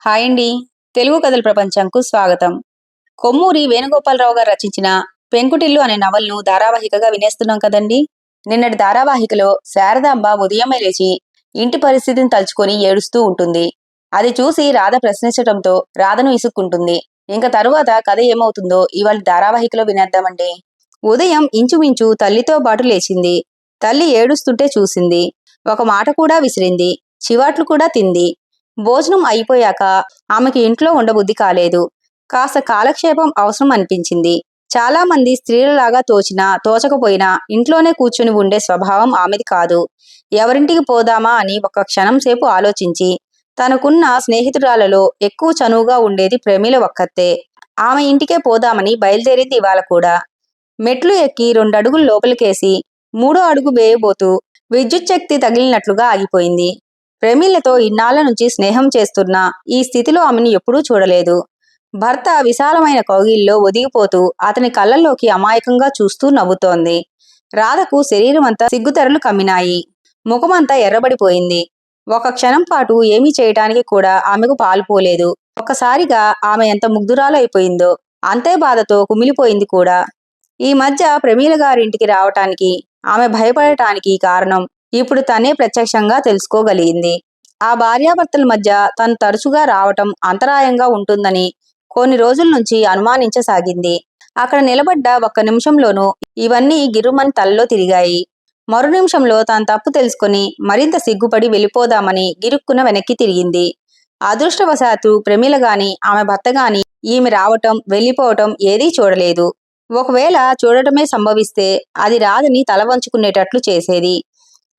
Hi అండి. తెలుగు కథల ప్రపంచంకు స్వాగతం. కొమ్మూరి వేణుగోపాలరావు గారు రచించిన పెంకుటిల్లు అనే నవలను ధారావాహికగా వినేస్తున్నాం కదండి. నిన్నటి ధారావాహికలో శారదాంబ ఉదయమే లేచి ఇంటి పరిస్థితిని తలుచుకొని ఏడుస్తూ ఉంటుంది. అది చూసి రాధ ప్రశ్నించటంతో రాధను ఇసుక్కుంటుంది. ఇంకా తరువాత కథ ఏమవుతుందో ఇవాళ ధారావాహికలో వినేద్దామండి. ఉదయం ఇంచుమించు తల్లితో పాటు లేచింది. తల్లి ఏడుస్తుంటే చూసింది. ఒక మాట కూడా విసిరింది. చివాట్లు కూడా తింది. భోజనం అయిపోయాక ఆమెకి ఇంట్లో ఉండబుద్ధి కాలేదు. కాస్త కాలక్షేపం అవసరం అనిపించింది. చాలా మంది స్త్రీలలాగా తోచినా తోచకపోయినా ఇంట్లోనే కూర్చుని ఉండే స్వభావం ఆమెది కాదు. ఎవరింటికి పోదామా అని ఒక క్షణం సేపు ఆలోచించి తనకున్న స్నేహితురాలలో ఎక్కువ చనువుగా ఉండేది ప్రమీల ఒక్కతే. ఆమె ఇంటికే పోదామని బయలుదేరింది ఇవాళ కూడా. మెట్లు ఎక్కి 2 అడుగులు లోపలికేసి 3వ అడుగు వేయబోతూ విద్యుచ్ఛక్తి తగిలినట్లుగా ఆగిపోయింది. ప్రమీలతో ఇన్నాళ్ల నుంచి స్నేహం చేస్తున్నా ఈ స్థితిలో ఆమెను ఎప్పుడూ చూడలేదు. భర్త విశాలమైన కౌగిల్లో ఒదిగిపోతూ అతని కళ్ళల్లోకి అమాయకంగా చూస్తూ నవ్వుతోంది. రాధకు శరీరమంతా సిగ్గుతెరలు కమ్మినాయి. ముఖమంతా ఎర్రబడిపోయింది. ఒక క్షణం పాటు ఏమీ చేయటానికి కూడా ఆమెకు పాలుపోలేదు. ఒక్కసారిగా ఆమె ఎంత ముగ్ధురాలు అయిపోయిందో అంతే బాధతో కుమిలిపోయింది కూడా. ఈ మధ్య ప్రమీల గారింటికి రావటానికి ఆమె భయపడటానికి కారణం ఇప్పుడు తనే ప్రత్యక్షంగా తెలుసుకోగలిగింది. ఆ భార్యాభర్తల మధ్య తను తరచుగా రావటం అంతరాయంగా ఉంటుందని కొన్ని రోజుల నుంచి అనుమానించసాగింది. అక్కడ నిలబడ్డ ఒక్క నిమిషంలోనూ ఇవన్నీ గిర్రుమని తలలో తిరిగాయి. మరు నిమిషంలో తాను తప్పు తెలుసుకుని మరింత సిగ్గుపడి వెళ్ళిపోదామని గిరుక్కున వెనక్కి తిరిగింది. అదృష్టవశాత్తు ప్రమీల గాని ఆమె భర్త గాని ఈమె రావటం వెళ్ళిపోవటం ఏదీ చూడలేదు. ఒకవేళ చూడటమే సంభవిస్తే అది రాధని తల వంచుకునేటట్లు చేసేది.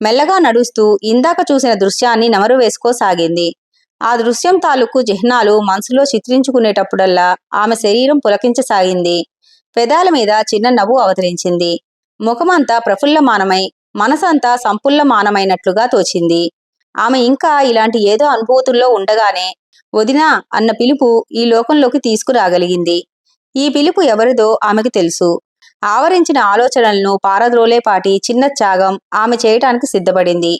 మెల్లగా నడుస్తూ ఇందాక చూసిన దృశ్యాన్ని నెమరు వేసుకోసాగింది. ఆ దృశ్యం తాలూకు చిహ్నాలు మనసులో చిత్రించుకునేటప్పుడల్లా ఆమె శరీరం పులకించసాగింది. పెదాల మీద చిన్న నవ్వు అవతరించింది. ముఖమంతా ప్రఫుల్లమానమై మనసంతా సంపుల్లమానమైనట్లుగా తోచింది. ఆమె ఇంకా ఇలాంటి ఏదో అనుభూతుల్లో ఉండగానే వదినా అన్న పిలుపు ఈ లోకంలోకి తీసుకురాగలిగింది. ఈ పిలుపు ఎవరిదో ఆమెకు తెలుసు. ఆవరించిన ఆలోచనలను పారద్రోలేపాటి చిన్న త్యాగం ఆమె చేయటానికి సిద్ధపడింది.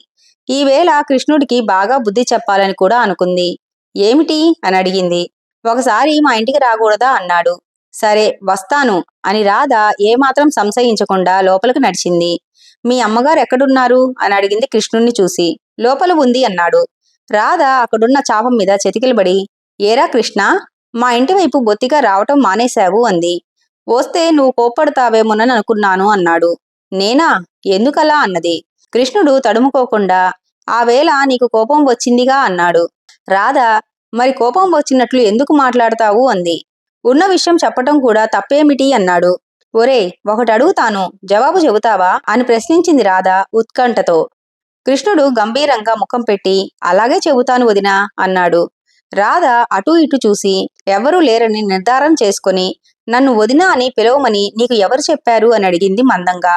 ఈవేళ కృష్ణుడికి బాగా బుద్ధి చెప్పాలని కూడా అనుకుంది. ఏమిటి అని అడిగింది. ఒకసారి మా ఇంటికి రాకూడదా అన్నాడు. సరే వస్తాను అని రాధ ఏమాత్రం సంశయించకుండా లోపలికి నడిచింది. మీ అమ్మగారు ఎక్కడున్నారు అని అడిగింది కృష్ణుణ్ణి చూసి. లోపల ఉంది అన్నాడు. రాధ అక్కడున్న చాపం మీద చతికిలబడి ఏరా కృష్ణ, మా ఇంటి వైపు బొత్తిగా రావటం మానేశావు అంది. వస్తే నువ్వు కోప్పడతావేమోనని అనుకున్నాను అన్నాడు. నేనా? ఎందుకలా అన్నది. కృష్ణుడు తడుముకోకుండా ఆ వేళ నీకు కోపం వచ్చిందిగా అన్నాడు. రాధ మరి కోపం వచ్చినట్లు ఎందుకు మాట్లాడతావు అంది. ఉన్న విషయం చెప్పటం కూడా తప్పేమిటి అన్నాడు. ఒరే ఒకటి అడుగుతాను, జవాబు చెబుతావా అని ప్రశ్నించింది రాధ ఉత్కంఠతో. కృష్ణుడు గంభీరంగా ముఖం పెట్టి అలాగే చెబుతాను వదినా అన్నాడు. రాధ అటూ ఇటు చూసి ఎవరూ లేరని నిర్ధారం చేసుకుని నన్ను వదినా అని పిలవమని నీకు ఎవరు చెప్పారు అని అడిగింది మందంగా.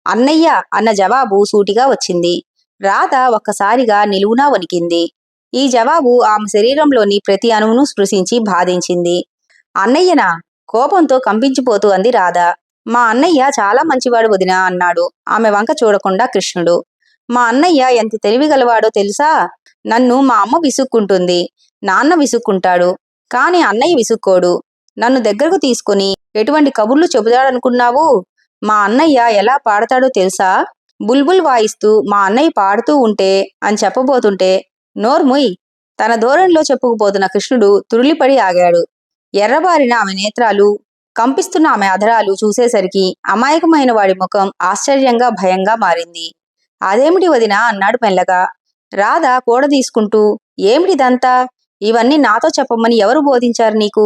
అన్నయ్య అన్న జవాబు సూటిగా వచ్చింది. రాధ ఒక్కసారిగా నిలువునా వణికింది. ఈ జవాబు ఆమె శరీరంలోని ప్రతి అణువును స్పృశించి బాధించింది. అన్నయ్యనా? కోపంతో కంపించిపోతూ అంది రాధ. మా అన్నయ్య చాలా మంచివాడు వదినా అన్నాడు ఆమె వంక చూడకుండా కృష్ణుడు. మా అన్నయ్య ఎంత తెలివిగలవాడో తెలుసా? నన్ను మా అమ్మ విసుక్కుంటుంది, నాన్న విసుక్కుంటాడు, కాని అన్నయ్య విసుక్కోడు. నన్ను దగ్గరకు తీసుకుని ఎటువంటి కబుర్లు చెబుతాడనుకున్నావు? మా అన్నయ్య ఎలా పాడతాడో తెలుసా? బుల్బుల్ వాయిస్తూ మా అన్నయ్య పాడుతూ ఉంటే అని చెప్పబోతుంటే నోర్ముయ్ తన ధోరణిలో చెప్పుకుపోతున్న కృష్ణుడు తురులిపడి ఆగాడు. ఎర్రబారిన ఆమె నేత్రాలు, కంపిస్తున్న ఆమె అధరాలు చూసేసరికి అమాయకమైన వాడి ముఖం ఆశ్చర్యంగా భయంగా మారింది. అదేమిటి వదినా అన్నాడు మెల్లగా. రాధ కూడ తీసుకుంటూ ఏమిటిదంతా? ఇవన్నీ నాతో చెప్పమని ఎవరు బోధించారు నీకు?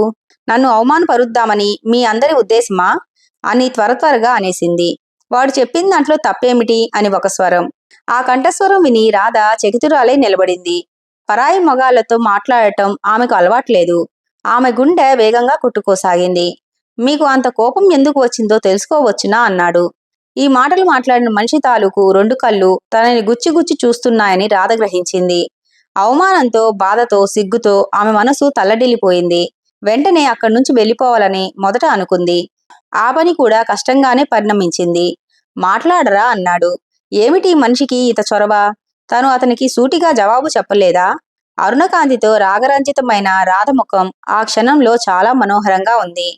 నన్ను అవమానపరుద్దామని మీ అందరి ఉద్దేశమా అని త్వరగా అనేసింది. వాడు చెప్పిన దాంట్లో తప్పేమిటి అని ఒక స్వరం. ఆ కంఠస్వరం విని రాధ చకితురాలై నిలబడింది. పరాయి మగాళ్లతో మాట్లాడటం ఆమెకు అలవాట్లేదు. ఆమె గుండె వేగంగా కొట్టుకోసాగింది. మీకు అంత కోపం ఎందుకు వచ్చిందో తెలుసుకోవచ్చునా అన్నాడు. ఈ మాటలు మాట్లాడిన మనిషి తాలూకు 2 కళ్ళు తనని గుచ్చి చూస్తున్నాయని రాధ గ్రహించింది. అవమానంతో, బాధతో, సిగ్గుతో ఆమె మనసు తల్లడిల్లిపోయింది. వెంటనే అక్కడి నుంచి వెళ్ళిపోవాలని మొదట అనుకుంది. ఆ పని కూడా కష్టంగానే పరిణమించింది. మాట్లాడరా అన్నాడు. ఏమిటి మనిషికి ఇంత చొరవ? తను అతనికి సూటిగా జవాబు చెప్పలేదా? అరుణకాంతితో రాగరంజితమైన రాధముఖం ఆ క్షణంలో చాలా మనోహరంగా ఉంది.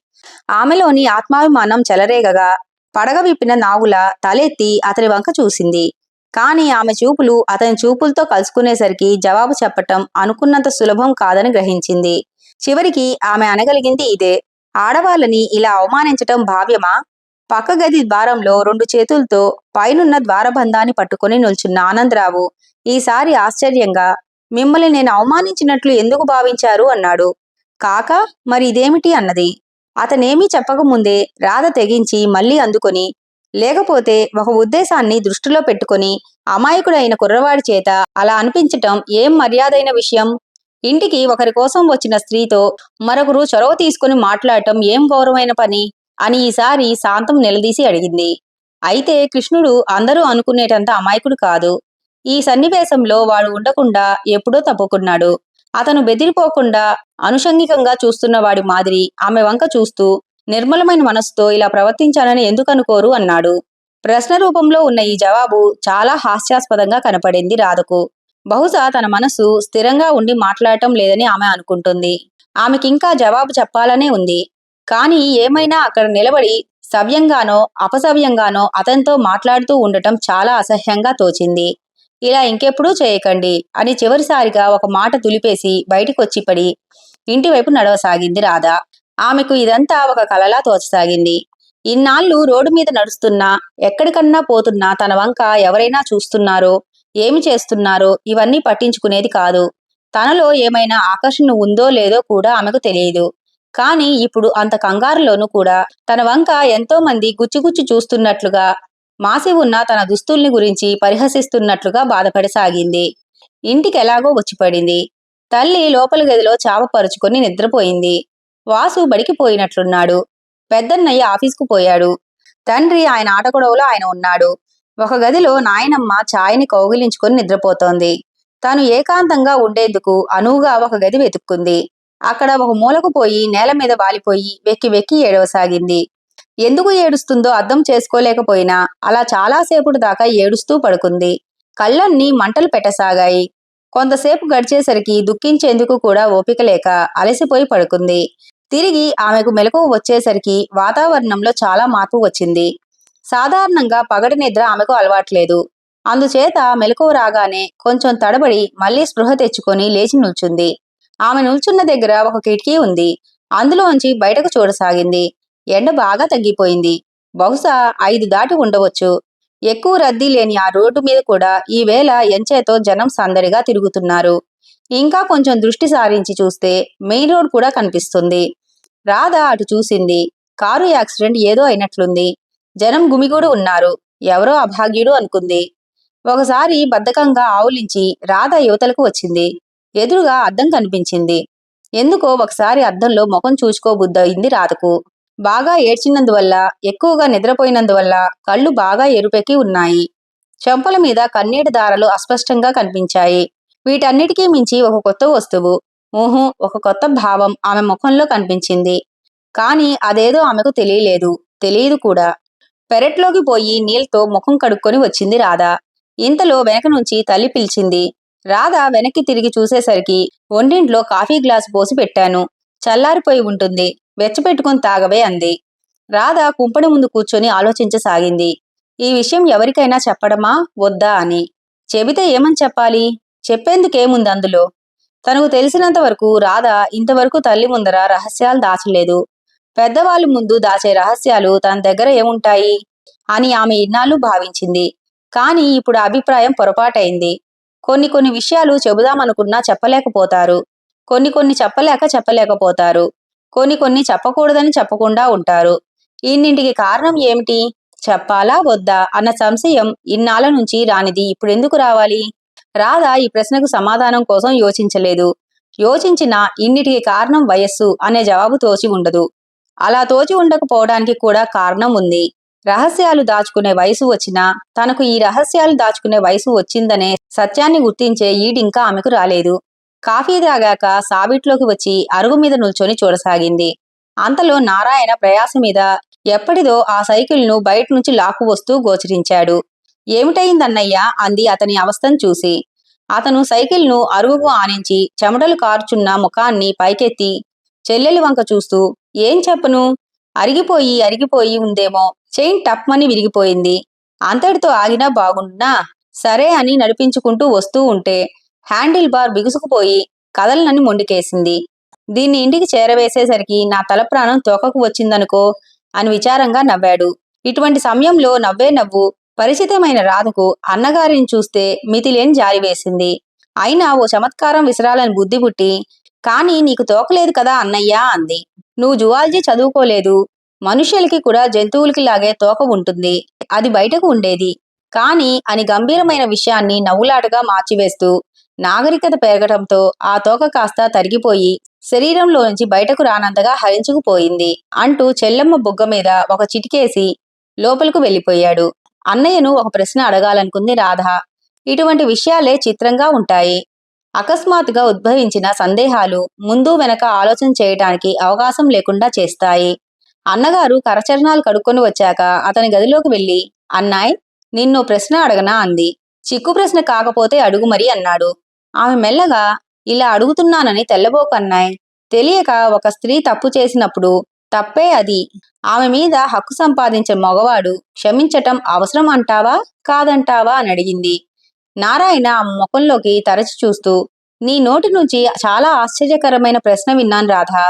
ఆమెలోని ఆత్మాభిమానం చెలరేగగా పడగ విప్పిన నాగుల తలెత్తి అతని వంక చూసింది. కాని ఆమె చూపులు అతని చూపులతో కలుసుకునేసరికి జవాబు చెప్పటం అనుకున్నంత సులభం కాదని గ్రహించింది. చివరికి ఆమె అనగలిగింది ఇదే: ఆడవాళ్ళని ఇలా అవమానించటం భావ్యమా? పక్క గది ద్వారంలో 2 చేతులతో పైనున్న ద్వారబంధాన్ని పట్టుకుని నిల్చున్న ఆనందరావు ఈసారి ఆశ్చర్యంగా, మిమ్మల్ని నేను అవమానించినట్లు ఎందుకు భావించారు అన్నాడు. కాక మరి ఇదేమిటి అన్నది. అతనేమీ చెప్పకముందే రాధ తెగించి మళ్ళీ అందుకొని, లేకపోతే ఒక ఉద్దేశాన్ని దృష్టిలో పెట్టుకొని అమాయకుడైన కుర్రవాడి చేత అలా అనిపించటం ఏం మర్యాదైన విషయం? ఇంటికి ఒకరి కోసం వచ్చిన స్త్రీతో మరొకరు చొరవ తీసుకుని మాట్లాడటం ఏం గౌరవమైన పని అని ఈసారి శాంతం నిలదీసి అడిగింది. అయితే కృష్ణుడు అందరూ అనుకునేటంత అమాయకుడు కాదు. ఈ సన్నివేశంలో వాడు ఉండకుండా ఎప్పుడో తప్పుకున్నాడు. అతను బెదిరిపోకుండా అనుషంగికంగా చూస్తున్న వాడి మాదిరి ఆమె వంక చూస్తూ, నిర్మలమైన మనస్సుతో ఇలా ప్రవర్తించానని ఎందుకనుకోరు అన్నాడు. ప్రశ్న రూపంలో ఉన్న ఈ జవాబు చాలా హాస్యాస్పదంగా కనపడింది రాధకు. బహుశా తన మనసు స్థిరంగా ఉండి మాట్లాడటం లేదని ఆమె అనుకుంటుంది. ఆమెకింకా జవాబు చెప్పాలనే ఉంది. కాని ఏమైనా అక్కడ నిలబడి సవ్యంగానో అపసవ్యంగానో అతనితో మాట్లాడుతూ ఉండటం చాలా అసహ్యంగా తోచింది. ఇలా ఇంకెప్పుడూ చేయకండి అని చివరిసారిగా ఒక మాట తులిపేసి బయటికొచ్చి పడి ఇంటివైపు నడవసాగింది రాధ. ఆమెకు ఇదంతా ఒక కలలా తోచసాగింది. ఇన్నాళ్ళు రోడ్డు మీద నడుస్తున్నా, ఎక్కడికన్నా పోతున్నా తన వంక ఎవరైనా చూస్తున్నారో, ఏమి చేస్తున్నారో ఇవన్నీ పట్టించుకునేది కాదు. తనలో ఏమైనా ఆకర్షణ ఉందో లేదో కూడా ఆమెకు తెలియదు. కాని ఇప్పుడు అంత కంగారులోనూ కూడా తన వంక ఎంతో మంది గుచ్చిగుచ్చి చూస్తున్నట్లుగా, మాసి ఉన్న తన దుస్తుల్ని గురించి పరిహసిస్తున్నట్లుగా బాధపడసాగింది. ఇంటికెలాగో వచ్చిపడింది. తల్లి లోపల గదిలో చావపరుచుకొని నిద్రపోయింది. వాసు బడికి పోయినట్లున్నాడు. పెద్దన్నయ్య ఆఫీసుకు పోయాడు. తండ్రి ఆయన ఆటగొడవలో ఆయన ఉన్నాడు. ఒక గదిలో నాయనమ్మ ఛాయని కౌగిలించుకొని నిద్రపోతోంది. తాను ఏకాంతంగా ఉండేందుకు అనువుగా ఒక గది వెతుక్కుంది. అక్కడ ఒక మూలకు పోయి నేల మీద వాలిపోయి వెక్కి వెక్కి ఏడవసాగింది. ఎందుకు ఏడుస్తుందో అర్థం చేసుకోలేకపోయినా అలా చాలాసేపటి దాకా ఏడుస్తూ పడుకుంది. కళ్ళన్నీ మంటలు పెట్టసాగాయి. కొంతసేపు గడిచేసరికి దుఃఖించేందుకు కూడా ఓపిక లేక అలసిపోయి పడుకుంది. తిరిగి ఆమెకు మెలకువ వచ్చేసరికి వాతావరణంలో చాలా మార్పు వచ్చింది. సాధారణంగా పగటి నిద్ర ఆమెకు అలవాట్లేదు. అందుచేత మెలకువ రాగానే కొంచెం తడబడి మళ్లీ స్పృహ తెచ్చుకొని లేచి నిల్చుంది. ఆమె నిల్చున్న దగ్గర ఒక కిటికీ ఉంది. అందులోంచి బయటకు చూడసాగింది. ఎండ బాగా తగ్గిపోయింది. బహుశా 5 దాటి ఉండవచ్చు. ఎక్కువ రద్దీ లేని ఆ రోడ్డు మీద కూడా ఈవేళ ఎంచేతో జనం సందడిగా తిరుగుతున్నారు. ఇంకా కొంచెం దృష్టి సారించి చూస్తే మెయిన్ రోడ్ కూడా కనిపిస్తుంది. రాధ అటు చూసింది. కారు యాక్సిడెంట్ ఏదో అయినట్లుంది. జనం గుమిగూడు ఉన్నారు. ఎవరో అభాగ్యుడు అనుకుంది. ఒకసారి బద్ధకంగా ఆవులించి రాధ యువతలకు వచ్చింది. ఎదురుగా అద్దం కనిపించింది. ఎందుకో ఒకసారి అద్దంలో ముఖం చూసుకోబుద్దయింది రాధకు. బాగా ఏడ్చినందువల్ల, ఎక్కువగా నిద్రపోయినందువల్ల కళ్ళు బాగా ఎరుపెక్కి ఉన్నాయి. చెంపల మీద కన్నీటి దారాలు అస్పష్టంగా కనిపించాయి. వీటన్నిటికీ మించి ఒక కొత్త వస్తువు, ఒక కొత్త భావం ఆమె ముఖంలో కనిపించింది. కాని అదేదో ఆమెకు తెలియదు కూడా. పెరట్లోకి పోయి నీళ్లతో ముఖం కడుక్కొని వచ్చింది రాధ. ఇంతలో వెనక నుంచి తల్లి పిలిచింది. రాధ వెనక్కి తిరిగి చూసేసరికి వంటింట్లో కాఫీ గ్లాసు పోసి పెట్టాను. చల్లారిపోయి ఉంటుంది. వెచ్చపెట్టుకుని తాగవే అంది. రాధ కుంపడి ముందు కూర్చొని ఆలోచించసాగింది. ఈ విషయం ఎవరికైనా చెప్పడమా వద్దా అని. చెబితే ఏమని చెప్పాలి? చెప్పేందుకేముంది అందులో? తనకు తెలిసినంత వరకు రాధ ఇంతవరకు తల్లి ముందర రహస్యాలు దాచలేదు. పెద్దవాళ్ళ ముందు దాచే రహస్యాలు తన దగ్గర ఏముంటాయి అని ఆమె ఇన్నాళ్ళు భావించింది. కాని ఇప్పుడు అభిప్రాయం పొరపాటైంది. కొన్ని విషయాలు చెబుదామనుకున్నా చెప్పలేకపోతారు. కొన్ని చెప్పలేకపోతారు. కొన్ని చెప్పకూడదని చెప్పకుండా ఉంటారు. ఇన్నింటికి కారణం ఏమిటి? చెప్పాలా వద్దా అన్న సంశయం ఇన్నాళ్ళ నుంచి రానిది ఇప్పుడెందుకు రావాలి? రాధ ఈ ప్రశ్నకు సమాధానం కోసం యోచించలేదు. యోచించినా ఇన్నిటికి కారణం వయస్సు అనే జవాబు తోచి ఉండదు. అలా తోచి ఉండకపోవడానికి కూడా కారణం ఉంది. రహస్యాలు దాచుకునే వయసు వచ్చినా తనకు ఈ రహస్యాలు దాచుకునే వయసు వచ్చిందనే సత్యాన్ని గుర్తించే ఈడింకా ఆమెకు రాలేదు. కాఫీ తాగాక సావిట్లోకి వచ్చి అరుగు మీద నిల్చొని చూడసాగింది. అంతలో నారాయణ ప్రయాస మీద ఎప్పటిదో ఆ సైకిల్ను బయట నుంచి లాక్కు వస్తూ గోచరించాడు. ఏమిటయిందన్నయ్యా అంది అతని అవస్థను చూసి. అతను సైకిల్ను అరుగుకు ఆనించి చెమటలు కారుచున్న ముఖాన్ని పైకెత్తి చెల్లెలి వంక చూస్తూ, ఏం చెప్పను, అరిగిపోయి అరిగిపోయి ఉందేమో, చైన్ టప్మని విరిగిపోయింది, అంతటితో ఆగినా బాగుండునా, సరే అని నడిపించుకుంటూ వస్తూ ఉంటే హ్యాండిల్ బార్ బిగుసుకుపోయి కదలనని మొండికేసింది. దీన్ని ఇంటికి చేరవేసేసరికి నా తల ప్రాణం తోకకు వచ్చిందనుకో అని విచారంగా నవ్వాడు. ఇటువంటి సమయంలో నవ్వే నవ్వు పరిచితమైన రాధకు అన్నగారిని చూస్తే మితిలేని జాలి వేసింది. అయినా ఓ చమత్కారం విసరాలని బుద్ధి పుట్టి, కానీ నీకు తోకలేదు కదా అన్నయ్యా అంది. నువ్వు జువాలజీ చదువుకోలేదు. మనుష్యులకి కూడా జంతువులకి లాగే తోక ఉంటుంది. అది బయటకు ఉండేది. కానీ అని గంభీరమైన విషయాన్ని నవ్వులాటగా మార్చివేస్తూ, నాగరికత పెరగటంతో ఆ తోక కాస్త తరిగిపోయి శరీరంలోంచి బయటకు రానంతగా హరించుకుపోయింది అంటూ చెల్లెమ్మ బుగ్గ మీద ఒక చిటికేసి లోపలకు వెళ్ళిపోయాడు. అన్నయ్యను ఒక ప్రశ్న అడగాలనుకుంది రాధ. ఇటువంటి విషయాలే చిత్రంగా ఉంటాయి. అకస్మాత్తుగా ఉద్భవించిన సందేహాలు ముందు వెనక ఆలోచన చేయటానికి అవకాశం లేకుండా చేస్తాయి. అన్నగారు కరచరణాలు కడుక్కొని వచ్చాక అతని గదిలోకి వెళ్ళి, అన్నాయ్, నిన్నో ప్రశ్న అడగనా అంది. చిక్కు ప్రశ్న కాకపోతే అడుగు మరి అన్నాడు. ఆమె మెల్లగా, ఇలా అడుగుతున్నానని తెల్లబోకు అన్నాయ్. తెలియక ఒక స్త్రీ తప్పు చేసినప్పుడు తప్పే అది. ఆమె మీద హక్కు సంపాదించిన మగవాడు క్షమించటం అవసరం అంటావా కాదంటావా అని అడిగింది. నారాయణ ఆమె ముఖంలోకి తరచి చూస్తూ, నీ నోటి నుంచి చాలా ఆశ్చర్యకరమైన ప్రశ్న విన్నాను రాధా.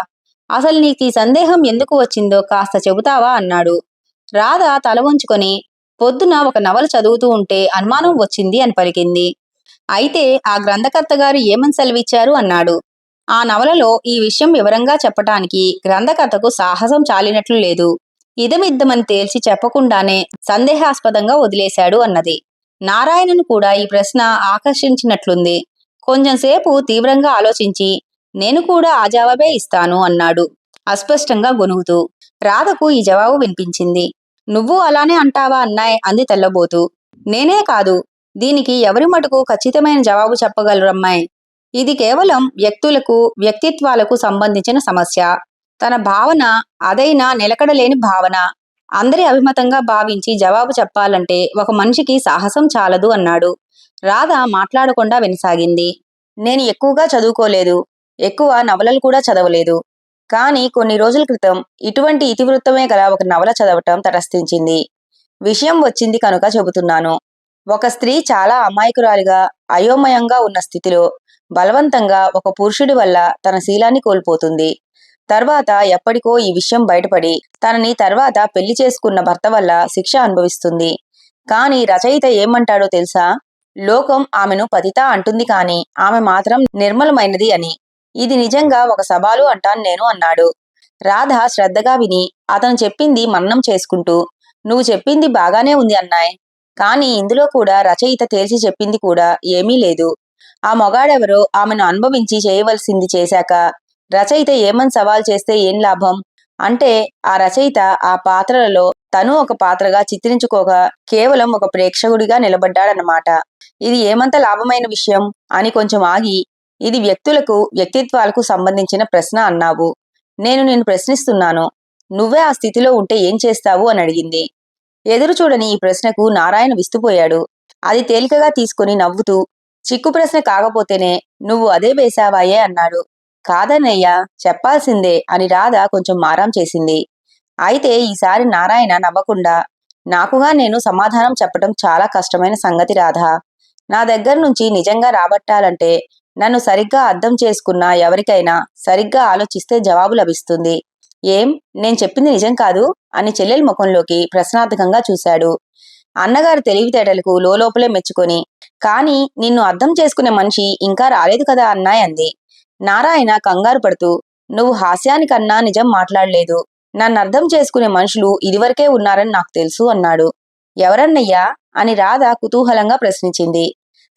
అసలు నీకు ఈ సందేహం ఎందుకు వచ్చిందో కాస్త చెబుతావా అన్నాడు. రాధ తల వంచుకొని, పొద్దున ఒక నవల చదువుతూ ఉంటే అనుమానం వచ్చింది అని పలికింది. అయితే ఆ గ్రంథకర్త గారు ఏమని సెలవిచ్చారు అన్నాడు. ఆ నవలలో ఈ విషయం వివరంగా చెప్పటానికి గ్రంథకర్తకు సాహసం చాలినట్లు లేదు. ఇదమిద్దమని తేల్చి చెప్పకుండానే సందేహాస్పదంగా వదిలేశాడు అన్నది. నారాయణను కూడా ఈ ప్రశ్న ఆకర్షించినట్లుంది. కొంచెంసేపు తీవ్రంగా ఆలోచించి, నేను కూడా ఆ జవాబే ఇస్తాను అన్నాడు అస్పష్టంగా గొనుగుతూ. రాధకు ఈ జవాబు వినిపించింది. నువ్వు అలానే అంటావా అన్నాయ్ అంది తెల్లబోతూ. నేనే కాదు, దీనికి ఎవరి మటుకు ఖచ్చితమైన జవాబు చెప్పగలరమ్మాయ్. ఇది కేవలం వ్యక్తులకు వ్యక్తిత్వాలకు సంబంధించిన సమస్య. తన భావన అదైనా నిలకడలేని భావన. అందరి అభిమతంగా భావించి జవాబు చెప్పాలంటే ఒక మనిషికి సాహసం చాలదు అన్నాడు. రాధ మాట్లాడకుండా వినసాగింది. నేను ఎక్కువగా చదువుకోలేదు, ఎక్కువ నవలలు కూడా చదవలేదు. కానీ కొన్ని రోజుల క్రితం ఇటువంటి ఇతివృత్తమే గల ఒక నవల చదవటం తటస్థించింది. విషయం వచ్చింది కనుక చెబుతున్నాను. ఒక స్త్రీ చాలా అమాయకురాలిగా అయోమయంగా ఉన్న స్థితిలో బలవంతంగా ఒక పురుషుడి వల్ల తన శీలాన్ని కోల్పోతుంది. తర్వాత ఎప్పటికో ఈ విషయం బయటపడి తనని తర్వాత పెళ్లి చేసుకున్న భర్త వల్ల శిక్ష అనుభవిస్తుంది. కాని రచయిత ఏమంటాడో తెలుసా? లోకం ఆమెను పతిత అంటుంది, కాని ఆమె మాత్రం నిర్మలమైనది అని. ఇది నిజంగా ఒక సవాలు అంటాను నేను అన్నాడు. రాధ శ్రద్ధగా విని అతను చెప్పింది మననం చేసుకుంటూ, నువ్వు చెప్పింది బాగానే ఉంది అన్నాయ్. కాని ఇందులో కూడా రచయిత తేల్చి చెప్పింది కూడా ఏమీ లేదు. ఆ మొగాడెవరో ఆమెను అనుభవించి చేయవలసింది చేశాక రచయిత ఏమని సవాల్ చేస్తే ఏం లాభం? అంటే ఆ రచయిత ఆ పాత్రలలో తను ఒక పాత్రగా చిత్రించుకోక కేవలం ఒక ప్రేక్షకుడిగా నిలబడ్డాడన్నమాట. ఇది ఏమంత లాభమైన విషయం అని కొంచెం ఆగి, ఇది వ్యక్తులకు వ్యక్తిత్వాలకు సంబంధించిన ప్రశ్న అన్నావు. నేను నిన్ను ప్రశ్నిస్తున్నాను. నువ్వే ఆ స్థితిలో ఉంటే ఏం చేస్తావు అని అడిగింది. ఎదురు చూడని ఈ ప్రశ్నకు నారాయణ విస్తుపోయాడు. అది తేలికగా తీసుకుని నవ్వుతూ, చిక్కు ప్రశ్న కాకపోతేనే నువ్వు అదే వేశావాయే అన్నాడు. కాదన్నయ్యా, చెప్పాల్సిందే అని రాధ కొంచెం మారాం చేసింది. అయితే ఈసారి నారాయణ నవ్వకుండా, నాకుగా నేను సమాధానం చెప్పటం చాలా కష్టమైన సంగతి రాధా. నా దగ్గర నుంచి నిజంగా రాబట్టాలంటే నన్ను సరిగ్గా అర్థం చేసుకున్న ఎవరికైనా సరిగ్గా ఆలోచిస్తే జవాబు లభిస్తుంది. ఏం, నేను చెప్పింది నిజం కాదు అని చెల్లెలి ముఖంలోకి ప్రశ్నార్థకంగా చూశాడు. అన్నగారి తెలివితేటలకు లోపలే మెచ్చుకొని, కానీ నిన్ను అర్థం చేసుకునే మనిషి ఇంకా రాలేదు కదా అన్నాయ్ అంది. నారాయణ కంగారు పడుతూ, నువ్వు హాస్యానికన్నా నిజం మాట్లాడలేదు. నన్ను అర్థం చేసుకునే మనుషులు ఇదివరకే ఉన్నారని నాకు తెలుసు అన్నాడు. ఎవరన్నయ్యా అని రాధ కుతూహలంగా ప్రశ్నించింది.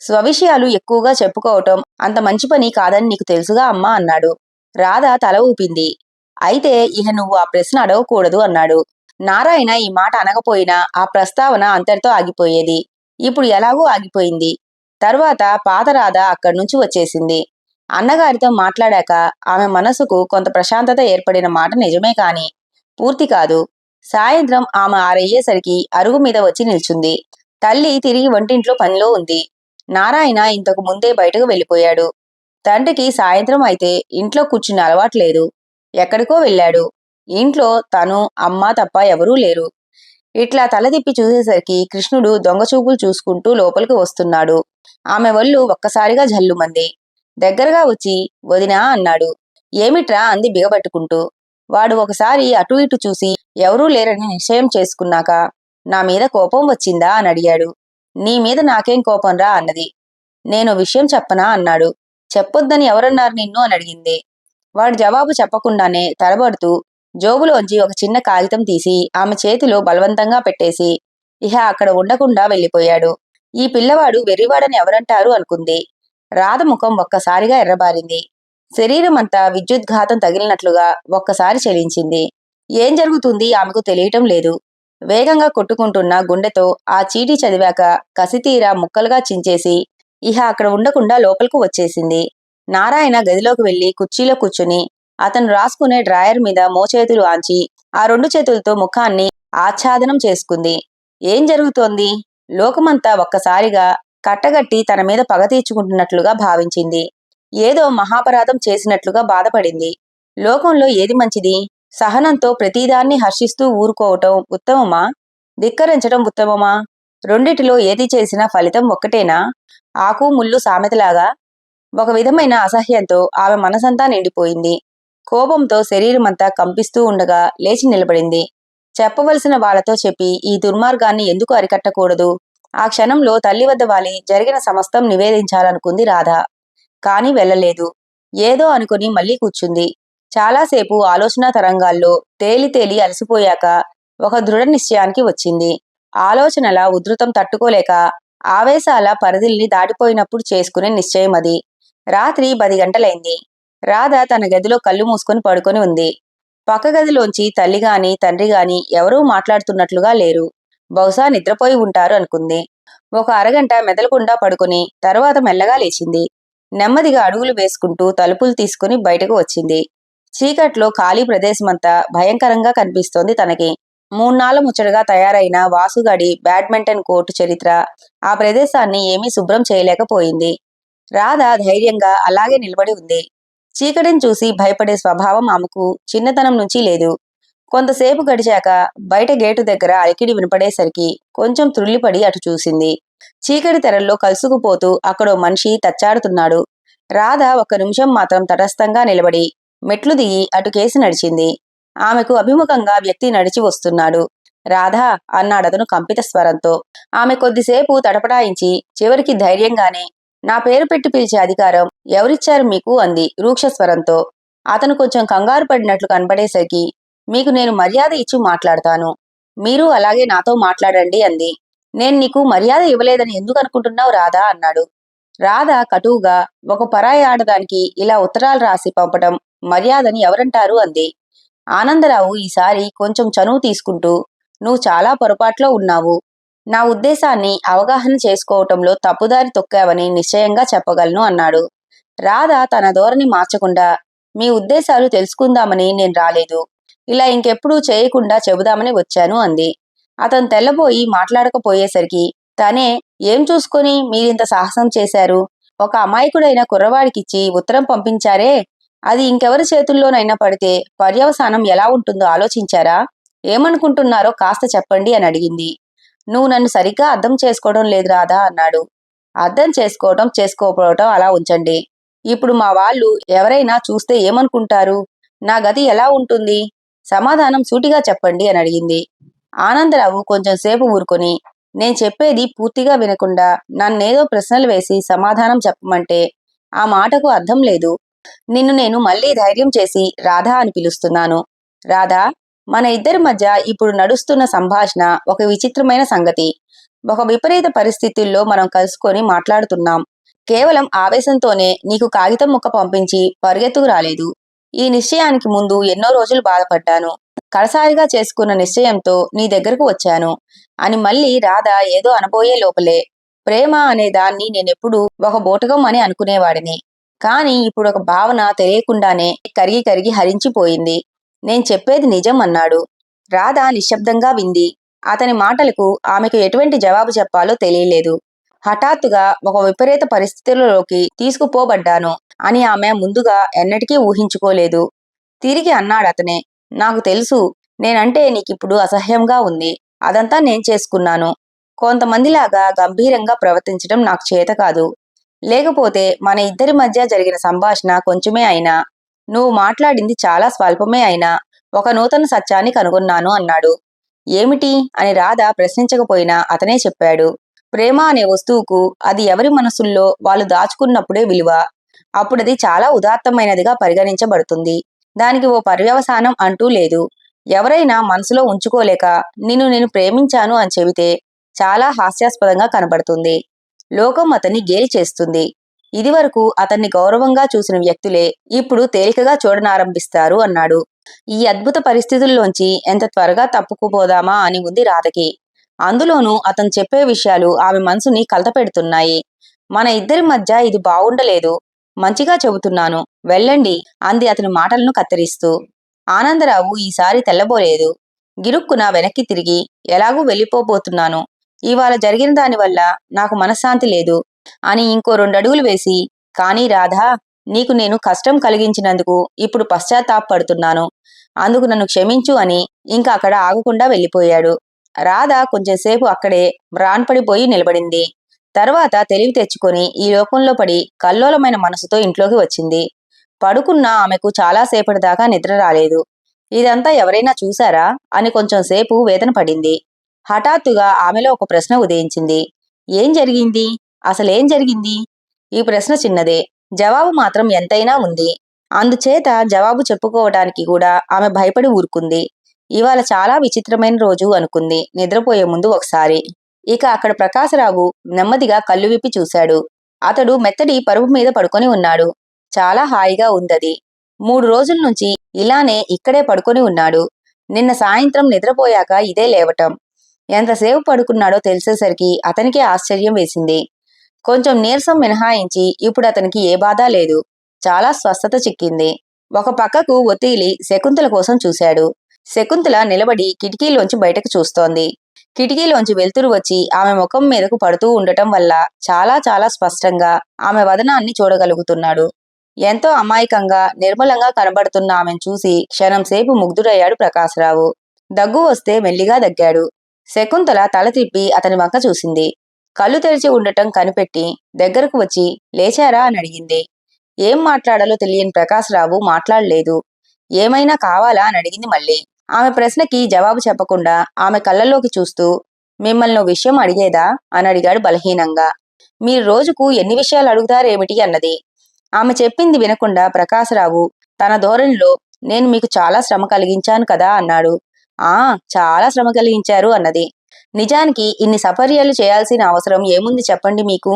స్వవిషయాలు ఎక్కువగా చెప్పుకోవటం అంత మంచి పని కాదని నీకు తెలుసుగా అమ్మా అన్నాడు. రాధ తల ఊపింది. అయితే ఇహ నువ్వు ఆ ప్రశ్న అడగకూడదు అన్నాడు. నారాయణ ఈ మాట అనకపోయినా ఆ ప్రస్తావన అంతటితో ఆగిపోయేది. ఇప్పుడు ఎలాగూ ఆగిపోయింది. తర్వాత పాత రాధ అక్కడి నుంచి వచ్చేసింది. అన్నగారితో మాట్లాడాక ఆమె మనసుకు కొంత ప్రశాంతత ఏర్పడిన మాట నిజమే కాని పూర్తి కాదు. సాయంత్రం ఆమె 6 అయ్యేసరికి అరుగు మీద వచ్చి నిల్చుంది. తల్లి తిరిగి వంటింట్లో పనిలో ఉంది. నారాయణ ఇంతకు ముందే బయటకు వెళ్ళిపోయాడు. తండ్రికి సాయంత్రం అయితే ఇంట్లో కూర్చుని అలవాటు లేదు. ఎక్కడికో వెళ్ళాడు. ఇంట్లో తను, అమ్మ తప్ప ఎవరూ లేరు. ఇట్లా తల తిప్పి చూసేసరికి కృష్ణుడు దొంగచూపులు చూసుకుంటూ లోపలికి వస్తున్నాడు. ఆమె ఒళ్ళు ఒక్కసారిగా జల్లుమంది. దగ్గరగా వచ్చి వదినా అన్నాడు. ఏమిట్రా అంది బిగబట్టుకుంటూ. వాడు ఒకసారి అటూ ఇటు చూసి ఎవరూ లేరని నిశ్చయం చేసుకున్నాక నా మీద కోపం వచ్చిందా అని అడిగాడు. నీ మీద నాకేం కోపంరా అన్నది. నేను విషయం చెప్పనా అన్నాడు. చెప్పొద్దని ఎవరన్నారు నిన్ను అని అడిగింది. వాడు జవాబు చెప్పకుండానే తడబడుతూ జోబులోంచి ఒక చిన్న కాగితం తీసి ఆమె చేతిలో బలవంతంగా పెట్టేసి ఇహ అక్కడ ఉండకుండా వెళ్ళిపోయాడు. ఈ పిల్లవాడు వెర్రివాడని ఎవరంటారు అనుకుంది. రాధ ముఖం ఒక్కసారిగా ఎర్రబారింది. శరీరమంతా విద్యుద్ఘాతం తగిలినట్లుగా ఒక్కసారి చలించింది. ఏం జరుగుతుంది ఆమెకు తెలియటం లేదు. వేగంగా కొట్టుకుంటున్న గుండెతో ఆ చీటీ చదివాక కసితీరా ముక్కలుగా చించేసి ఇహ అక్కడ ఉండకుండా లోపలికి వచ్చేసింది. నారాయణ గదిలోకి వెళ్లి కుర్చీలో కూర్చుని అతను రాసుకునే డ్రాయర్ మీద మోచేతులు ఆంచి ఆ 2 చేతులతో ముఖాన్ని ఆచ్ఛాదనం చేసుకుంది. ఏం జరుగుతోంది? లోకమంతా ఒక్కసారిగా కట్టగట్టి తన మీద పగ తీర్చుకుంటున్నట్లుగా భావించింది. ఏదో మహాపరాధం చేసినట్లుగా బాధపడింది. లోకంలో ఏది మంచిది? సహనంతో ప్రతిదాన్ని హర్షిస్తూ ఊరుకోవటం ఉత్తమమా? ధిక్కరించటం ఉత్తమమా? రెండిటిలో ఏది చేసినా ఫలితం ఒక్కటేనా? ఆకు ముళ్ళు సామెతలాగా ఒక విధమైన అసహ్యంతో ఆమె మనసంతా నిండిపోయింది. కోపంతో శరీరమంతా కంపిస్తూ ఉండగా లేచి నిలబడింది. చెప్పవలసిన వాళ్లతో చెప్పి ఈ దుర్మార్గాన్ని ఎందుకు అరికట్టకూడదు? ఆ క్షణంలో తల్లి వద్ద వాలి జరిగిన సమస్తం నివేదించాలనుకుంది రాధ. కాని వెళ్ళలేదు. ఏదో అనుకుని మళ్లీ కూర్చుంది. చాలాసేపు ఆలోచనా తరంగాల్లో తేలి తేలి అలసిపోయాక ఒక దృఢ నిశ్చయానికి వచ్చింది. ఆలోచనల ఉధృతం తట్టుకోలేక ఆవేశాల పరిధిల్ని దాటిపోయినప్పుడు చేసుకునే నిశ్చయం అది. రాత్రి 10 గంటలైంది. రాధ తన గదిలో కళ్ళు మూసుకొని పడుకొని ఉంది. పక్క గదిలోంచి తల్లిగాని తండ్రిగాని ఎవరూ మాట్లాడుతున్నట్లుగా లేరు. బహుశా నిద్రపోయి ఉంటారు అనుకుంది. ఒక అరగంట మెదలకుండా పడుకొని తర్వాత మెల్లగా లేచింది. నెమ్మదిగా అడుగులు వేసుకుంటూ తలుపులు తీసుకుని బయటకు వచ్చింది. చీకట్లో ఖాళీ ప్రదేశమంతా భయంకరంగా కనిపిస్తోంది తనకి. 3 నాళ్ల ముచ్చటగా తయారైన వాసుగాడి బ్యాడ్మింటన్ కోర్టు చరిత్ర ఆ ప్రదేశాన్ని ఏమీ శుభ్రం చేయలేకపోయింది. రాధ ధైర్యంగా అలాగే నిలబడి ఉంది. చీకటిని చూసి భయపడే స్వభావం ఆమెకు చిన్నతనం నుంచి లేదు. కొంతసేపు గడిచాక బయట గేటు దగ్గర అలికిడి వినపడేసరికి కొంచెం త్రుళ్ళిపడి అటు చూసింది. చీకటి తెరల్లో కలుసుకుపోతూ అక్కడో మనిషి తచ్చాడుతున్నాడు. రాధ 1 నిమిషం మాత్రం తటస్థంగా నిలబడి మెట్లు దిగి అటుకేసి నడిచింది. ఆమెకు అభిముఖంగా వ్యక్తి నడిచి వస్తున్నాడు. రాధా అన్నాడతను కంపిత స్వరంతో. ఆమె కొద్దిసేపు తటపటాయించి చివరికి ధైర్యంగానే నా పేరు పెట్టి పిలిచే అధికారం ఎవరిచ్చారు మీకు అంది రూక్ష స్వరంతో. అతను కొంచెం కంగారు పడినట్లు కనపడేసరికి మీకు నేను మర్యాద ఇచ్చి మాట్లాడతాను. మీరు అలాగే నాతో మాట్లాడండి అంది. నేను నీకు మర్యాద ఇవ్వలేదని ఎందుకు అనుకుంటున్నావు రాధా అన్నాడు. రాధ కటువుగా ఒక పరాయి ఆడదానికి ఇలా ఉత్తరాలు రాసి పంపటం మర్యాదని ఎవరంటారు అంది. ఆనందరావు ఈసారి కొంచెం చనువు తీసుకుంటూ నువ్వు చాలా పొరపాట్లో ఉన్నావు. నా ఉద్దేశాన్ని అవగాహన చేసుకోవటంలో తప్పుదారి తొక్కావని నిశ్చయంగా చెప్పగలను అన్నాడు. రాధ తన ధోరణి మార్చకుండా మీ ఉద్దేశాలు తెలుసుకుందామని నేను రాలేదు. ఇలా ఇంకెప్పుడూ చేయకుండా చెబుదామని వచ్చాను అంది. అతను తెల్లబోయి మాట్లాడకపోయేసరికి తనే ఏం చూసుకొని మీరింత సాహసం చేశారు? ఒక అమాయకుడైన కుర్రవాడికిచ్చి ఉత్తరం పంపించారే, అది ఇంకెవరి చేతుల్లోనైనా పడితే పర్యవసానం ఎలా ఉంటుందో ఆలోచించారా? ఏమనుకుంటున్నారో కాస్త చెప్పండి అని అడిగింది. నువ్వు నన్ను సరిగ్గా అర్థం చేసుకోవడం లేదు రాధా అన్నాడు. అర్థం చేసుకోవటం చేసుకోకపోవటం అలా ఉంచండి. ఇప్పుడు మా వాళ్ళు ఎవరైనా చూస్తే ఏమనుకుంటారు? నా గతి ఎలా ఉంటుంది? సమాధానం సూటిగా చెప్పండి అని అడిగింది. ఆనందరావు కొంచెం సేపు ఊరుకొని నేను చెప్పేది పూర్తిగా వినకుండా నన్నేదో ప్రశ్నలు వేసి సమాధానం చెప్పమంటే ఆ మాటకు అర్థం లేదు. నిన్ను నేను మళ్ళీ ధైర్యం చేసి రాధా అని పిలుస్తున్నాను. రాధా, మన ఇద్దరి మధ్య ఇప్పుడు నడుస్తున్న సంభాషణ ఒక విచిత్రమైన సంగతి. ఒక విపరీత పరిస్థితుల్లో మనం కలుసుకొని మాట్లాడుతున్నాం. కేవలం ఆవేశంతోనే నీకు కాగితం ముక్క పంపించి పరిగెత్తుకు రాలేదు. ఈ నిశ్చయానికి ముందు ఎన్నో రోజులు బాధపడ్డాను. కడసారిగా చేసుకున్న నిశ్చయంతో నీ దగ్గరకు వచ్చాను అని మళ్ళీ రాధ ఏదో అనబోయే లోపలే ప్రేమ అనే దాన్ని నేనెప్పుడు ఒక బూటకం అని అనుకునేవాడిని. కాని ఇప్పుడు ఒక భావన తెలియకుండానే కరిగి కరిగి హరించిపోయింది. నేను చెప్పేది నిజం అన్నాడు. రాధ నిశ్శబ్దంగా వింది. అతని మాటలకు ఆమెకు ఎటువంటి జవాబు చెప్పాలో తెలియలేదు. హఠాత్తుగా ఒక విపరీత పరిస్థితులలోకి తీసుకుపోబడ్డాను అని ఆమె ముందుగా ఎన్నటికీ ఊహించుకోలేదు. తిరిగి అన్నాడతనే. నాకు తెలుసు. నేనంటే నీకిప్పుడు అసహ్యంగా ఉంది. అదంతా నేను చేసుకున్నాను. కొంతమందిలాగా గంభీరంగా ప్రవర్తించడం నాకు చేతకాదు. లేకపోతే మన ఇద్దరి మధ్య జరిగిన సంభాషణ కొంచెమే అయినా, నువ్వు మాట్లాడింది చాలా స్వల్పమే అయినా ఒక నూతన సత్యాన్ని కనుగొన్నాను అన్నాడు. ఏమిటి అని రాధ ప్రశ్నించకపోయినా అతనే చెప్పాడు. ప్రేమ అనే వస్తువుకు అది ఎవరి మనసుల్లో వాళ్ళు దాచుకున్నప్పుడే విలువ. అప్పుడది చాలా ఉదాత్తమైనదిగా పరిగణించబడుతుంది. దానికి ఓ పర్యవసానం అంటూ లేదు. ఎవరైనా మనసులో ఉంచుకోలేక నిన్ను నేను ప్రేమించాను అని చెబితే చాలా హాస్యాస్పదంగా కనబడుతుంది. లోకం అతన్ని గేలి చేస్తుంది. ఇదివరకు అతన్ని గౌరవంగా చూసిన వ్యక్తులే ఇప్పుడు తేలికగా చూడనారంభిస్తారు అన్నాడు. ఈ అద్భుత పరిస్థితుల్లోంచి ఎంత త్వరగా తప్పుకుపోదామా అని ఉంది రాధకి. అందులోనూ అతను చెప్పే విషయాలు ఆమె మనసుని కలతపెడుతున్నాయి. మన ఇద్దరి మధ్య ఇది బావుండలేదు. మంచిగా చెబుతున్నాను, వెళ్ళండి అంది అతని మాటలను కత్తిరిస్తూ. ఆనందరావు ఈసారి తెల్లబోలేదు. గిరుక్కున వెనక్కి తిరిగి, ఎలాగూ వెళ్ళిపోబోతున్నాను. ఇవాళ జరిగిన దానివల్ల నాకు మనశ్శాంతి లేదు అని ఇంకో 2 అడుగులు వేసి, కానీ రాధా, నీకు నేను కష్టం కలిగించినందుకు ఇప్పుడు పశ్చాత్తాపపడుతున్నాను. అందుకు నన్ను క్షమించు అని ఇంకా అక్కడ ఆగకుండా వెళ్ళిపోయాడు. రాధ కొంచెంసేపు అక్కడే మ్రాన్పడిపోయి నిలబడింది. తర్వాత తెలివి తెచ్చుకొని ఈ లోకంలో పడి కల్లోలమైన మనసుతో ఇంట్లోకి వచ్చింది. పడుకున్న ఆమెకు చాలాసేపటిదాకా నిద్ర రాలేదు. ఇదంతా ఎవరైనా చూశారా అని కొంచెంసేపు వేదన పడింది. హఠాత్తుగా ఆమెలో ఒక ప్రశ్న ఉదయించింది. ఏం జరిగింది? అసలేం జరిగింది? ఈ ప్రశ్న చిన్నదే, జవాబు మాత్రం ఎంతైనా ఉంది. అందుచేత జవాబు చెప్పుకోవటానికి కూడా ఆమె భయపడి ఊరుకుంది. ఇవాళ చాలా విచిత్రమైన రోజు అనుకుంది నిద్రపోయే ముందు ఒకసారి. ఇక అక్కడ ప్రకాశరావు నెమ్మదిగా కళ్ళు విప్పి చూశాడు. అతడు మెత్తడి పరుపు మీద పడుకొని ఉన్నాడు. చాలా హాయిగా ఉందది. 3 రోజుల నుంచి ఇలానే ఇక్కడే పడుకొని ఉన్నాడు. నిన్న సాయంత్రం నిద్రపోయాక ఇదే లేవటం. ఎంతసేపు పడుకున్నాడో తెలిసేసరికి అతనికే ఆశ్చర్యం వేసింది. కొంచెం నీరసం మినహాయించి ఇప్పుడు అతనికి ఏ బాధ లేదు. చాలా స్వస్థత చిక్కింది. ఒక పక్కకు ఒత్తిగిలి శకుంతల కోసం చూశాడు. శకుంతల నిలబడి కిటికీలోంచి బయటకు చూస్తోంది. కిటికీలోంచి వెలుతురు వచ్చి ఆమె ముఖం మీదకు పడుతూ ఉండటం వల్ల చాలా చాలా స్పష్టంగా ఆమె వదనాన్ని చూడగలుగుతున్నాడు. ఎంతో అమాయకంగా నిర్మలంగా కనబడుతున్న ఆమెను చూసి క్షణంసేపు ముగ్ధుడయ్యాడు ప్రకాశరావు. దగ్గు వస్తే మెల్లిగా దగ్గాడు. శకుంతల తల తిప్పి అతని వంక చూసింది. కళ్ళు తెరిచి ఉండటం కనిపెట్టి దగ్గరకు వచ్చి లేచారా అని అడిగింది. ఏం మాట్లాడాలో తెలియని ప్రకాశరావు మాట్లాడలేదు. ఏమైనా కావాలా అని అడిగింది మళ్ళీ. ఆమె ప్రశ్నకి జవాబు చెప్పకుండా ఆమె కళ్ళల్లోకి చూస్తూ, మిమ్మల్ని ఓ విషయం అడిగేదా అని అడిగాడు బలహీనంగా. మీరు రోజుకు ఎన్ని విషయాలు అడుగుతారేమిటి అన్నది. ఆమె చెప్పింది వినకుండా ప్రకాశరావు తన ధోరణిలో, నేను మీకు చాలా శ్రమ కలిగించాను కదా అన్నాడు. ఆ, చాలా శ్రమ కలిగించారు అన్నది. నిజానికి ఇన్ని సపర్యలు చేయాల్సిన అవసరం ఏముంది చెప్పండి మీకు?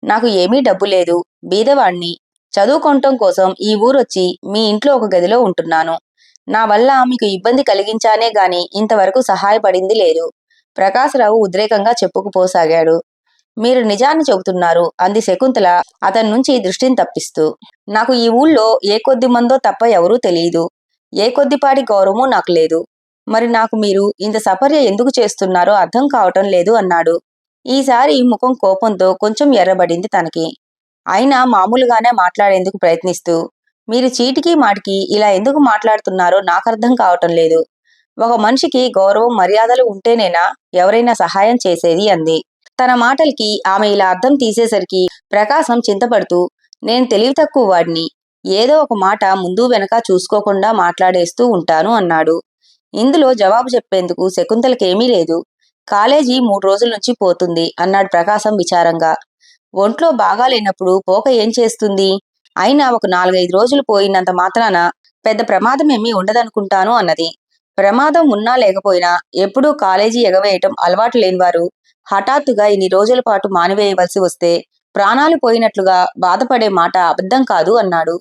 నాకు ఏమీ డబ్బు లేదు, బీదవాణ్ణి. చదువుకోవటం కోసం ఈ ఊరొచ్చి మీ ఇంట్లో ఒక గదిలో ఉంటున్నాను. నా వల్ల మీకు ఇబ్బంది కలిగించానే గాని ఇంతవరకు సహాయపడింది లేదు. ప్రకాశరావు ఉద్రేకంగా చెప్పుకుపోసాగాడు. మీరు నిజాన్ని చెబుతున్నారు అంది శకుంతల అతని నుంచి దృష్టిని తప్పిస్తూ. నాకు ఈ ఊళ్ళో ఏ కొద్ది మందో తప్ప ఎవరూ తెలియదు. ఏ కొద్దిపాటి గౌరవమూ నాకు లేదు. మరి నాకు మీరు ఇంత సపర్య ఎందుకు చేస్తున్నారో అర్థం కావటం లేదు అన్నాడు. ఈసారి ముఖం కోపంతో కొంచెం ఎర్రబడింది తనకి. అయినా మామూలుగానే మాట్లాడేందుకు ప్రయత్నిస్తూ, మీరు చీటికి మాటికి ఇలా ఎందుకు మాట్లాడుతున్నారో నాకర్థం కావటం లేదు. ఒక మనిషికి గౌరవం మర్యాదలు ఉంటేనేనా ఎవరైనా సహాయం చేసేది అంది. తన మాటలకి ఆమె ఇలా అర్థం తీసేసరికి ప్రకాశం చింతపడుతూ, నేను తెలివి తక్కువ వాడిని. ఏదో ఒక మాట ముందు వెనక చూసుకోకుండా మాట్లాడేస్తూ ఉంటాను అన్నాడు. ఇందులో జవాబు చెప్పేందుకు శకుంతలకేమీ లేదు. కాలేజీ 3 రోజుల నుంచి పోతుంది అన్నాడు ప్రకాశం విచారంగా. ఒంట్లో బాగాలేనప్పుడు పోక ఏం చేస్తుంది? అయినా ఒక 4-5 రోజులు పోయినంత మాత్రాన పెద్ద ప్రమాదం ఏమీ ఉండదనుకుంటాను అన్నది. ప్రమాదం ఉన్నా లేకపోయినా ఎప్పుడూ కాలేజీ ఎగవేయటం అలవాటు లేనివారు హఠాత్తుగా ఇన్ని రోజుల పాటు మానివేయవలసి వస్తే ప్రాణాలు పోయినట్లుగా బాధపడే మాట అబద్ధం కాదు అన్నాడు.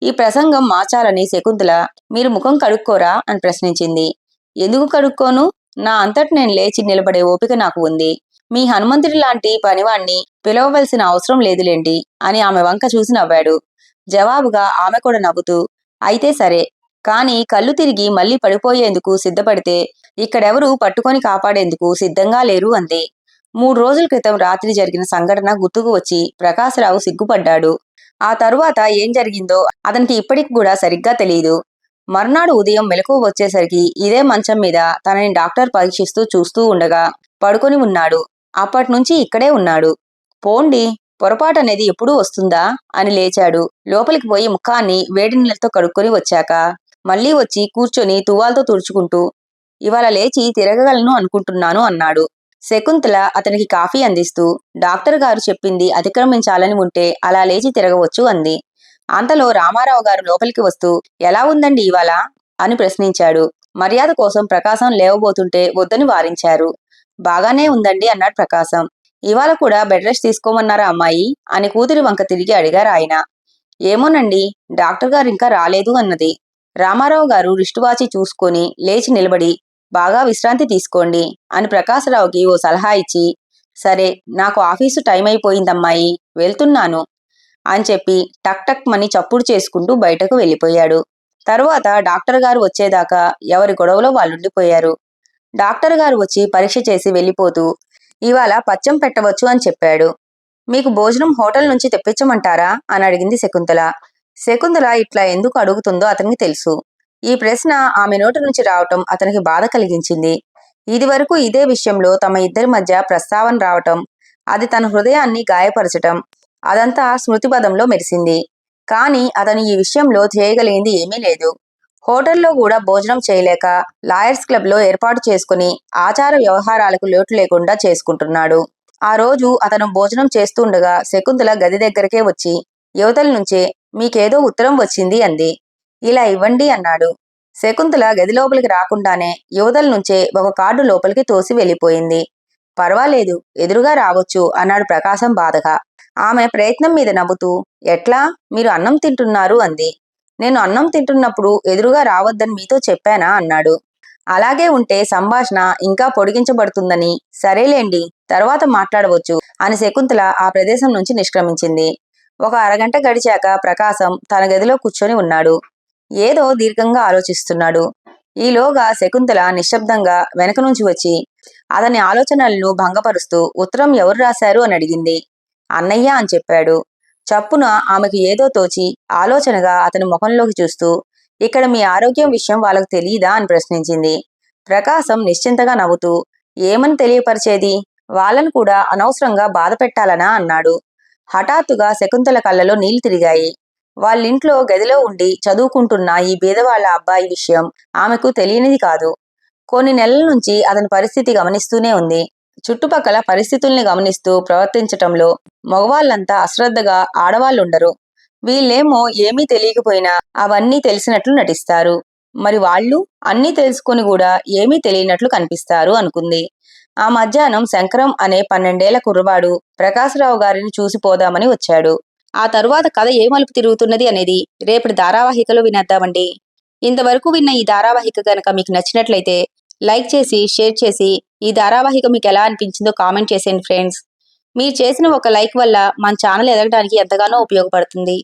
ఈ ప్రసంగం మార్చాలని శకుంతల, మీరు ముఖం కడుక్కోరా అని ప్రశ్నించింది. ఎందుకు కడుక్కోను? నా అంతట నేను లేచి నిలబడే ఓపిక నాకు ఉంది. మీ హనుమంతుడి లాంటి పనివాణ్ణి పిలవవలసిన అవసరం లేదులేండి అని ఆమె వంక చూసి నవ్వాడు. జవాబుగా ఆమె కూడా నవ్వుతూ, అయితే సరే, కాని కళ్ళు తిరిగి మళ్ళీ పడిపోయేందుకు సిద్ధపడితే ఇక్కడెవరూ పట్టుకొని కాపాడేందుకు సిద్ధంగా లేరు అంది. 3 రోజుల క్రితం రాత్రి జరిగిన సంఘటన గుర్తుకు వచ్చి ప్రకాశరావు సిగ్గుపడ్డాడు. ఆ తరువాత ఏం జరిగిందో అతనికి ఇప్పటికి కూడా సరిగ్గా తెలియదు. మర్నాడు ఉదయం మెలకువ వచ్చేసరికి ఇదే మంచం మీద తనని డాక్టర్ పరీక్షిస్తూ చూస్తూ ఉండగా పడుకొని ఉన్నాడు. అప్పట్నుంచి ఇక్కడే ఉన్నాడు. పోండి, పొరపాటనేది ఎప్పుడూ వస్తుందా అని లేచాడు. లోపలికి పోయి ముఖాన్ని వేడి నీళ్ళతో కడుక్కొని వచ్చాక మళ్ళీ వచ్చి కూర్చొని తువ్వాల్తో తుడుచుకుంటూ ఇవాళ లేచి తిరగగలను అనుకుంటున్నాను అన్నాడు. శకుంతల అతనికి కాఫీ అందిస్తూ డాక్టర్ గారు చెప్పింది అతిక్రమించాలని ఉంటే అలా లేచి తిరగవచ్చు అంది. అంతలో రామారావు గారు లోపలికి వస్తూ ఎలా ఉందండి ఇవాళ అని ప్రశ్నించాడు. మర్యాద కోసం ప్రకాశం లేవబోతుంటే వద్దని వారించారు. బాగానే ఉందండి అన్నాడు ప్రకాశం. ఇవాళ కూడా బెడ్ రెస్ట్ తీసుకోమన్నారా అమ్మాయి అని కూతురి వంక తిరిగి అడిగారు ఆయన. ఏమోనండి, డాక్టర్ గారు ఇంకా రాలేదు అన్నది. రామారావు గారు రిస్టువాచి చూసుకొని లేచి నిలబడి బాగా విశ్రాంతి తీసుకోండి అని ప్రకాశరావుకి ఓ సలహా ఇచ్చి సరే, నాకు ఆఫీసు టైం అయిపోయిందమ్మాయి, వెళ్తున్నాను అని చెప్పి టక్ టక్ మని చప్పుడు చేసుకుంటూ బయటకు వెళ్ళిపోయాడు. తరువాత డాక్టర్ గారు వచ్చేదాకా ఎవరి గొడవలో వాళ్ళుండిపోయారు. డాక్టర్ గారు వచ్చి పరీక్ష చేసి వెళ్ళిపోతూ ఇవాళ పచ్చం పెట్టవచ్చు అని చెప్పాడు. మీకు భోజనం హోటల్ నుంచి తెప్పించమంటారా అని అడిగింది శకుంతల. శకుంతల ఇట్లా ఎందుకు అడుగుతుందో అతనికి తెలుసు. ఈ ప్రశ్న ఆమె నోటి నుంచి రావటం అతనికి బాధ కలిగించింది. ఇదివరకు ఇదే విషయంలో తమ ఇద్దరి మధ్య ప్రస్తావన రావటం, అది తన హృదయాన్ని గాయపరచటం, అదంతా స్మృతిపదంలో మెరిసింది. కాని అతను ఈ విషయంలో చేయగలిగింది ఏమీ లేదు. హోటల్లో కూడా భోజనం చేయలేక లాయర్స్ క్లబ్లో ఏర్పాటు చేసుకుని ఆచార వ్యవహారాలకు లోటు లేకుండా చేసుకుంటున్నాడు. ఆ రోజు అతను భోజనం చేస్తుండగా శకుంతల గది దగ్గరకే వచ్చి యువతల నుంచే మీకేదో ఉత్తరం వచ్చింది అంది. ఇలా ఇవ్వండి అన్నాడు. శకుంతల గది లోపలికి రాకుండానే యువతల నుంచే ఒక కార్డు లోపలికి తోసి వెళ్ళిపోయింది. పర్వాలేదు, ఎదురుగా రావచ్చు అన్నాడు ప్రకాశం బాధగా. ఆమె ప్రయత్నం మీద నవ్వుతూ ఎట్లా, మీరు అన్నం తింటున్నారు అంది. నేను అన్నం తింటున్నప్పుడు ఎదురుగా రావద్దని మీతో చెప్పానా అన్నాడు. అలాగే ఉంటే సంభాషణ ఇంకా పొడిగించబడుతుందని సరేలేండి, తర్వాత మాట్లాడవచ్చు అని శకుంతల ఆ ప్రదేశం నుంచి నిష్క్రమించింది. ఒక అరగంట గడిచాక ప్రకాశం తన గదిలో కూర్చొని ఉన్నాడు. ఏదో దీర్ఘంగా ఆలోచిస్తున్నాడు. ఈలోగా శకుంతల నిశ్శబ్దంగా వెనక నుంచి వచ్చి అతని ఆలోచనలను భంగపరుస్తూ ఉత్తరం ఎవరు రాశారు అని అడిగింది. అన్నయ్య అని చెప్పాడు. చప్పున ఆమెకు ఏదో తోచి ఆలోచనగా అతని ముఖంలోకి చూస్తూ ఇక్కడ మీ ఆరోగ్యం విషయం వాళ్ళకు తెలియదా అని ప్రశ్నించింది. ప్రకాశం నిశ్చింతగా నవ్వుతూ ఏమని తెలియపరిచేది, వాళ్ళను కూడా అనవసరంగా బాధ పెట్టాలనా అన్నాడు. హఠాత్తుగా శకుంతల కళ్ళలో నీళ్లు తిరిగాయి. వాళ్ళింట్లో గదిలో ఉండి చదువుకుంటున్న ఈ బీదవాళ్ల అబ్బాయి విషయం ఆమెకు తెలియనిది కాదు. కొన్ని నెలల నుంచి అతని పరిస్థితి గమనిస్తూనే ఉంది. చుట్టుపక్కల పరిస్థితుల్ని గమనిస్తూ ప్రవర్తించటంలో మగవాళ్ళంతా అశ్రద్ధగా ఆడవాళ్ళుండరు. వీళ్ళేమో ఏమీ తెలియకపోయినా అవన్నీ తెలిసినట్లు నటిస్తారు. మరి వాళ్ళు అన్నీ తెలుసుకుని కూడా ఏమీ తెలియనట్లు కనిపిస్తారు అనుకుంది. ఆ మధ్యాహ్నం శంకరం అనే 12 ఏళ్ల కుర్రవాడు ప్రకాశరావు గారిని చూసిపోదామని వచ్చాడు. ఆ తరువాత కథ ఏ మలుపు తిరుగుతున్నది అనేది రేపటి ధారావాహికలో వినేద్దామండి. ఇంతవరకు విన్న ఈ ధారావాహిక కనుక మీకు నచ్చినట్లయితే లైక్ చేసి షేర్ చేసి ఈ ధారావాహిక మీకు ఎలా అనిపించిందో కామెంట్ చేసేయండి ఫ్రెండ్స్. మీరు చేసిన ఒక లైక్ వల్ల మన ఛానల్ ఎదగడానికి ఎంతగానో ఉపయోగపడుతుంది.